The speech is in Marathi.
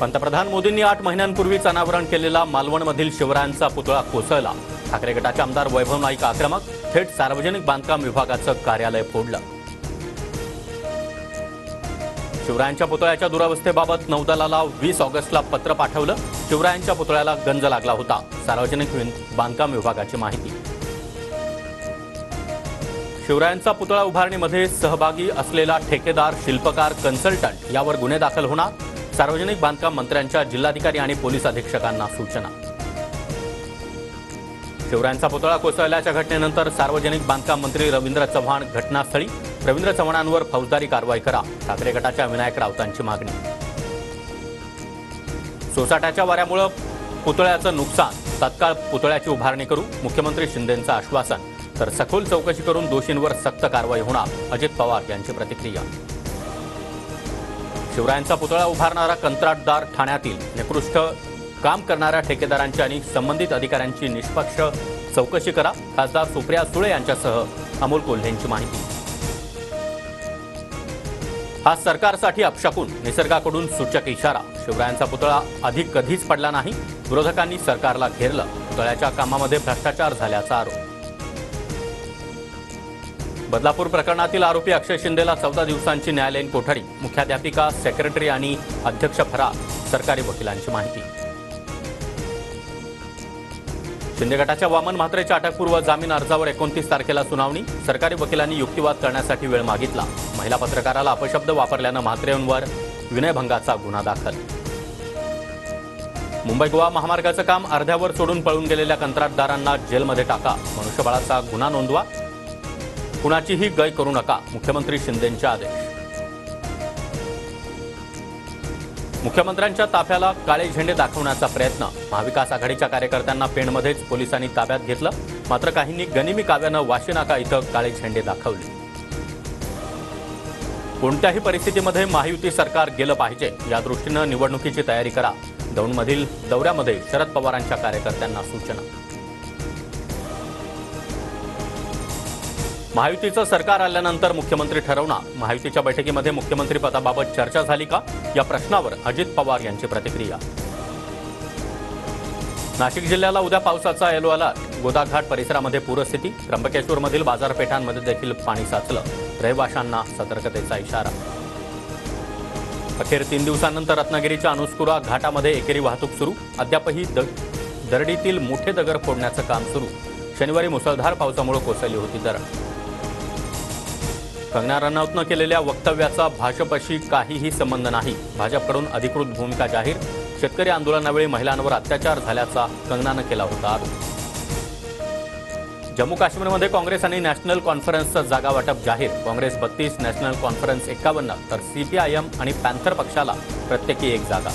पंतप्रधान मोदींनी 8 महिन्यांपूर्वीच अनावरण केलेला मालवणमधील शिवरायांचा पुतळा कोसळला। ठाकरे गटाचे आमदार वैभव नाईक आक्रमक, थेट सार्वजनिक बांधकाम विभागाचं कार्यालय फोडलं। शिवरायांच्या पुतळ्याच्या दुरावस्थेबाबत नौदलाला 20 ऑगस्टला पत्र पाठवलं। शिवरायांच्या पुतळ्याला गंज लागला होता, सार्वजनिक बांधकाम विभागाची माहिती। शिवरायांचा पुतळा उभारणीमध्ये सहभागी असलेला ठेकेदार, शिल्पकार, कन्सल्टंट यावर गुन्हे दाखल होणार। सार्वजनिक बांधकाम मंत्र्यांच्या जिल्हाधिकारी आणि पोलीस अधीक्षकांना सूचना। शिवरायांचा पुतळा कोसळल्याच्या घटनेनंतर सार्वजनिक बांधकाम मंत्री रवींद्र चव्हाण घटनास्थळी। रवींद्र चव्हाणांवर फौजदारी कारवाई करा, ठाकरे गटाच्या विनायक राऊतांची मागणी। सोसाट्याच्या वाऱ्यामुळे पुतळ्याचं नुकसान, तत्काळ पुतळ्याची उभारणी करू, मुख्यमंत्री शिंदेंचं आश्वासन। तर सखोल चौकशी करून दोषींवर सक्त कारवाई होणार, अजित पवार यांची प्रतिक्रिया। शिवरायांचा पुतळा उभारणारा कंत्राटदार ठाण्यातील निकृष्ट काम करणाऱ्या ठेकेदारांची आणि संबंधित अधिकाऱ्यांची निष्पक्ष चौकशी करा, खासदार सुप्रिया सुळे यांच्यासह अमोल कोल्हेंची माहिती। हा सरकारसाठी अपशकुन, निसर्गाकडून सूचक इशारा। शिवरायांचा पुतळा अधिक कधीच पडला नाही, विरोधकांनी सरकारला घेरलं। पुतळ्याच्या कामामध्ये भ्रष्टाचार झाल्याचा आरोप। बदलापूर प्रकरणातील आरोपी अक्षय शिंदेला 14 दिवसांची न्यायालयीन कोठडी। मुख्याध्यापिका, सेक्रेटरी आणि अध्यक्ष फरार, सरकारी वकिलांची माहिती। शिंदे गटाच्या वामन म्हात्रेच्या अटकपूर्व जामीन अर्जावर 29 तारखेला सुनावणी। सरकारी वकिलांनी युक्तिवाद करण्यासाठी वेळ मागितला। महिला पत्रकाराला अपशब्द वापरल्यानं म्हात्रेंवर विनयभंगाचा गुन्हा दाखल। मुंबई गोवा महामार्गाचं काम अर्ध्यावर सोडून पळून गेलेल्या कंत्राटदारांना जेलमध्ये टाका, मनुष्यबळाचा गुन्हा नोंदवा, कुणाचीही गय करू नका, मुख्यमंत्री शिंदेंचे आदेश। मुख्यमंत्र्यांच्या ताफ्याला काळे झेंडे दाखवण्याचा प्रयत्न। महाविकास आघाडीच्या कार्यकर्त्यांना पेणमध्येच पोलिसांनी ताब्यात घेतलं, मात्र काहींनी गनिमी काव्यानं वाशीनाका इथं काळे झेंडे दाखवले। कोणत्याही परिस्थितीमध्ये महायुती सरकार गेलं पाहिजे, या दृष्टीनं निवडणुकीची तयारी करा, दौंडमधील दौऱ्यामध्ये शरद पवारांच्या कार्यकर्त्यांना सूचना। महायुतीचं सरकार आल्यानंतर मुख्यमंत्री ठरवणार। महायुतीच्या बैठकीमध्ये मुख्यमंत्री पदाबाबत चर्चा झाली का, या प्रश्नावर अजित पवार यांची प्रतिक्रिया। नाशिक जिल्ह्याला उद्या पावसाचा येलो अलर्ट। गोदाघाट परिसरामध्ये पूरस्थिती, त्र्यंबकेश्वरमधील बाजारपेठांमध्ये देखील पाणी साचलं, रहिवाशांना सतर्कतेचा इशारा। अखेर 3 दिवसांनंतर रत्नागिरीच्या अनुस्कुरा घाटामध्ये एकेरी वाहतूक सुरू। अद्यापही दरडीतील मोठे दगड फोडण्याचं काम सुरू। शनिवारी मुसळधार पावसामुळे कोसळली होती दरड। कंगना रनौतनं केलेल्या वक्तव्याचा भाजपशी काहीही संबंध नाही, भाजपकडून अधिकृत भूमिका जाहीर। शेतकरी आंदोलनावेळी महिलांवर अत्याचार झाल्याचा कंगनानं केला होता आरोप। जम्मू काश्मीरमध्ये काँग्रेस आणि नॅशनल कॉन्फरन्सचं जागा वाटप जाहीर। काँग्रेस 32, नॅशनल कॉन्फरन्स 51, तर CPIM आणि पॅन्थर पक्षाला प्रत्येकी 1 जागा।